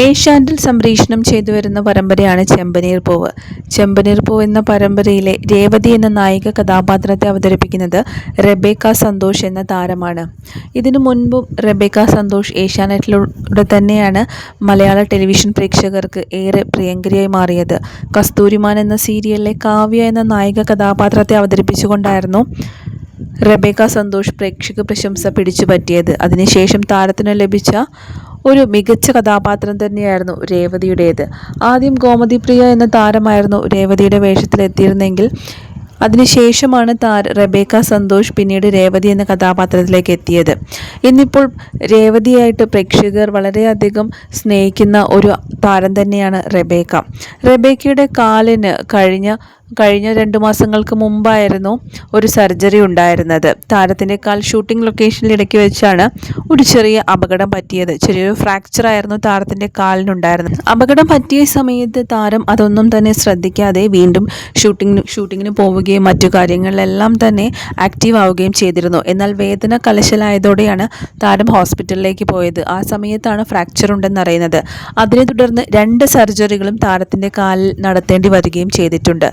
ഏഷ്യാനെറ്റിൽ സംപ്രേഷണം ചെയ്തുവരുന്ന പരമ്പരയാണ് ചെമ്പനീർ പൂവ്. ചെമ്പനീർ പൂവ് എന്ന പരമ്പരയിലെ രേവതി എന്ന നായിക കഥാപാത്രത്തെ അവതരിപ്പിക്കുന്നത് റെബേക്ക സന്തോഷ് എന്ന താരമാണ്. ഇതിനു മുൻപും റെബേക്ക സന്തോഷ് ഏഷ്യാനെറ്റിലൂടെ തന്നെയാണ് മലയാള ടെലിവിഷൻ പ്രേക്ഷകർക്ക് ഏറെ പ്രിയങ്കരിയായി മാറിയത്. കസ്തൂരിമാൻ എന്ന സീരിയലിലെ കാവ്യ എന്ന നായിക കഥാപാത്രത്തെ അവതരിപ്പിച്ചുകൊണ്ടായിരുന്നു റെബേക്ക സന്തോഷ് പ്രേക്ഷക പ്രശംസ പിടിച്ചുപറ്റിയത്. അതിനുശേഷം താരത്തിന് ലഭിച്ച ഒരു മികച്ച കഥാപാത്രം തന്നെയായിരുന്നു രേവതിയുടേത്. ആദ്യം ഗോമതി പ്രിയ എന്ന താരമായിരുന്നു രേവതിയുടെ വേഷത്തിലെത്തിയിരുന്നെങ്കിൽ അതിനുശേഷമാണ് റെബേക്ക സന്തോഷ് പിന്നീട് രേവതി എന്ന കഥാപാത്രത്തിലേക്ക് എത്തിയത്. ഇന്നിപ്പോൾ രേവതിയായിട്ട് പ്രേക്ഷകർ വളരെയധികം സ്നേഹിക്കുന്ന ഒരു താരം തന്നെയാണ് റെബേക്ക. റെബേക്കയുടെ കാലിന് കഴിഞ്ഞ 2 മാസങ്ങൾക്ക് മുമ്പായിരുന്നു ഒരു സർജറി ഉണ്ടായിരുന്നത്. താരത്തിൻ്റെ കാൽ ഷൂട്ടിംഗ് ലൊക്കേഷനിൽ ഇടയ്ക്ക് വെച്ചാണ് ഒരു ചെറിയ അപകടം പറ്റിയത്. ചെറിയൊരു ഫ്രാക്ചർ ആയിരുന്നു താരത്തിൻ്റെ കാലിനുണ്ടായിരുന്നത്. അപകടം പറ്റിയ സമയത്ത് താരം അതൊന്നും തന്നെ ശ്രദ്ധിക്കാതെ വീണ്ടും ഷൂട്ടിങ്ങിന് പോവുകയും മറ്റു കാര്യങ്ങളിലെല്ലാം തന്നെ ആക്റ്റീവ് ആവുകയും ചെയ്തിരുന്നു. എന്നാൽ വേദന കലശലായതോടെയാണ് താരം ഹോസ്പിറ്റലിലേക്ക് പോയത്. ആ സമയത്താണ് ഫ്രാക്ചർ ഉണ്ടെന്നറിയുന്നത്. അതിനെ തുടർന്ന് 2 സർജറികളും താരത്തിൻ്റെ കാലിൽ നടത്തേണ്ടി വരികയും ചെയ്തിട്ടുണ്ട്.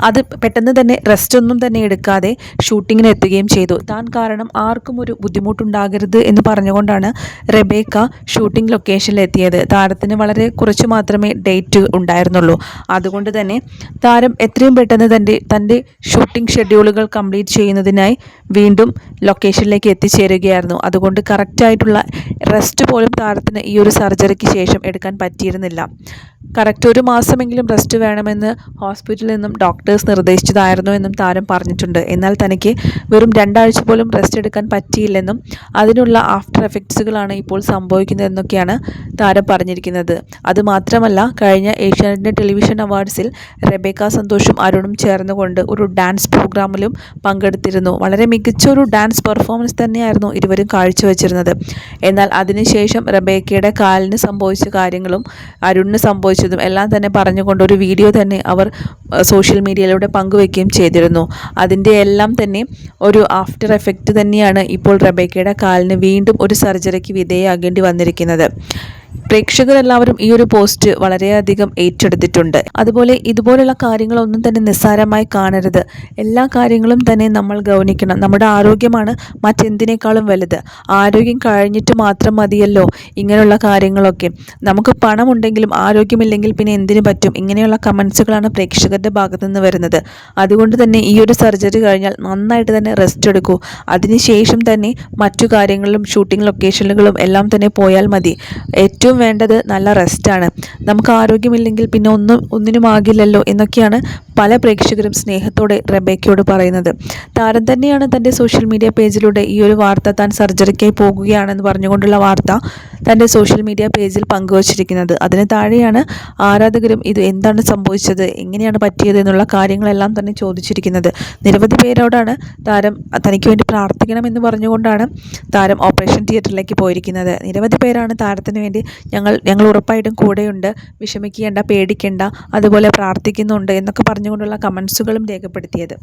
അത് പെട്ടെന്ന് തന്നെ റെസ്റ്റ് ഒന്നും തന്നെ എടുക്കാതെ ഷൂട്ടിങ്ങിന് എത്തുകയും ചെയ്തു. താൻ കാരണം ആർക്കും ഒരു ബുദ്ധിമുട്ടുണ്ടാകരുത് എന്ന് പറഞ്ഞുകൊണ്ടാണ് റെബേക്ക ഷൂട്ടിംഗ് ലൊക്കേഷനിൽ എത്തിയത്. താരത്തിന് വളരെ കുറച്ച് മാത്രമേ ഡേറ്റ് ഉണ്ടായിരുന്നുള്ളൂ. അതുകൊണ്ട് തന്നെ താരം എത്രയും പെട്ടെന്ന് തൻ്റെ ഷൂട്ടിംഗ് ഷെഡ്യൂളുകൾ കംപ്ലീറ്റ് ചെയ്യുന്നതിനായി വീണ്ടും ലൊക്കേഷനിലേക്ക് എത്തിച്ചേരുകയായിരുന്നു. അതുകൊണ്ട് കറക്റ്റായിട്ടുള്ള റെസ്റ്റ് പോലും താരത്തിന് ഈ ഒരു സർജറിക്ക് ശേഷം എടുക്കാൻ പറ്റിയിരുന്നില്ല. കറക്റ്റ് 1 മാസമെങ്കിലും റെസ്റ്റ് വേണമെന്ന് ഹോസ്പിറ്റലിൽ നിന്നും ഡോക്ടേഴ്സ് നിർദ്ദേശിച്ചതായിരുന്നു എന്നും താരം പറഞ്ഞിട്ടുണ്ട്. എന്നാൽ തനിക്ക് വെറും 2 ആഴ്ച പോലും റെസ്റ്റ് എടുക്കാൻ പറ്റിയില്ലെന്നും അതിനുള്ള ആഫ്റ്റർ എഫക്ട്സുകളാണ് ഇപ്പോൾ സംഭവിക്കുന്നതെന്നൊക്കെയാണ് താരം പറഞ്ഞിരിക്കുന്നത്. അതുമാത്രമല്ല, കഴിഞ്ഞ ഏഷ്യാനെറ്റിൻ്റെ ടെലിവിഷൻ അവാർഡ്സിൽ റെബേക്ക സന്തോഷും അരുണും ചേർന്നുകൊണ്ട് ഒരു ഡാൻസ് പ്രോഗ്രാമിലും പങ്കെടുത്തിരുന്നു. വളരെ മികച്ച ഒരു ഡാൻസ് പെർഫോമൻസ് തന്നെയായിരുന്നു ഇരുവരും കാഴ്ചവെച്ചിരുന്നത്. എന്നാൽ അതിനുശേഷം റെബേക്കയുടെ കാലിന് സംഭവിച്ച കാര്യങ്ങളും അരുണിന് സംഭവിച്ചതും എല്ലാം തന്നെ പറഞ്ഞുകൊണ്ട് ഒരു വീഡിയോ തന്നെ അവർ സോഷ്യൽ മീഡിയയിലൂടെ പങ്കുവയ്ക്കുകയും ചെയ്തിരുന്നു. അതിൻ്റെ എല്ലാം തന്നെ ഒരു ആഫ്റ്റർ എഫക്റ്റ് തന്നെയാണ് ഇപ്പോൾ റെബേക്കയുടെ കാലിന് വീണ്ടും ഒരു സർജറിക്ക് വിധേയമാകേണ്ടി വന്നിരിക്കുന്നത്. പ്രേക്ഷകരെല്ലാവരും ഈ ഒരു പോസ്റ്റ് വളരെയധികം ഏറ്റെടുത്തിട്ടുണ്ട്. അതുപോലെ ഇതുപോലുള്ള കാര്യങ്ങളൊന്നും തന്നെ നിസ്സാരമായി കാണരുത്. എല്ലാ കാര്യങ്ങളും തന്നെ നമ്മൾ ഗൗനിക്കണം. നമ്മുടെ ആരോഗ്യമാണ് മറ്റെന്തിനേക്കാളും വലുത്. ആരോഗ്യം കഴിഞ്ഞിട്ട് മാത്രം മതിയല്ലോ ഇങ്ങനെയുള്ള കാര്യങ്ങളൊക്കെ. നമുക്ക് പണമുണ്ടെങ്കിലും ആരോഗ്യമില്ലെങ്കിൽ പിന്നെ എന്തിനു പറ്റും? ഇങ്ങനെയുള്ള കമൻസുകളാണ് പ്രേക്ഷകരുടെ ഭാഗത്തു നിന്ന് വരുന്നത്. അതുകൊണ്ട് തന്നെ ഈ ഒരു സർജറി കഴിഞ്ഞാൽ നന്നായിട്ട് തന്നെ റെസ്റ്റ് എടുക്കൂ. അതിനുശേഷം തന്നെ മറ്റു കാര്യങ്ങളിലും ഷൂട്ടിംഗ് ലൊക്കേഷനുകളും എല്ലാം തന്നെ പോയാൽ മതി. ഏറ്റവും വേണ്ടത് നല്ല റെസ്റ്റാണ്. നമുക്ക് ആരോഗ്യമില്ലെങ്കിൽ പിന്നെ ഒന്നിനും ആകില്ലല്ലോ എന്നൊക്കെയാണ് പല പ്രേക്ഷകരും സ്നേഹത്തോടെ റെബേക്കയോട് പറയുന്നത്. താരം തന്നെയാണ് തൻ്റെ സോഷ്യൽ മീഡിയ പേജിലൂടെ ഈ ഒരു വാർത്ത, താൻ സർജറിക്കായി പോകുകയാണെന്ന് പറഞ്ഞുകൊണ്ടുള്ള വാർത്ത തൻ്റെ സോഷ്യൽ മീഡിയ പേജിൽ പങ്കുവച്ചിരിക്കുന്നത്. അതിന് താഴെയാണ് ആരാധകരും ഇത് എന്താണ് സംഭവിച്ചത്, എങ്ങനെയാണ് പറ്റിയത് എന്നുള്ള കാര്യങ്ങളെല്ലാം തന്നെ ചോദിച്ചിരിക്കുന്നത്. നിരവധി പേരോടാണ് താരം തനിക്ക് വേണ്ടി പ്രാർത്ഥിക്കണമെന്ന് പറഞ്ഞുകൊണ്ടാണ് താരം ഓപ്പറേഷൻ തിയേറ്ററിലേക്ക് പോയിരിക്കുന്നത്. നിരവധി പേരാണ് താരത്തിന് വേണ്ടി ഞങ്ങൾ ഉറപ്പായിട്ടും കൂടെയുണ്ട്, വിഷമിക്കേണ്ട, പേടിക്കേണ്ട, അതുപോലെ പ്രാർത്ഥിക്കുന്നുണ്ട് എന്നൊക്കെ പറഞ്ഞുകൊണ്ടുള്ള കമൻസുകളും രേഖപ്പെടുത്തിയത്.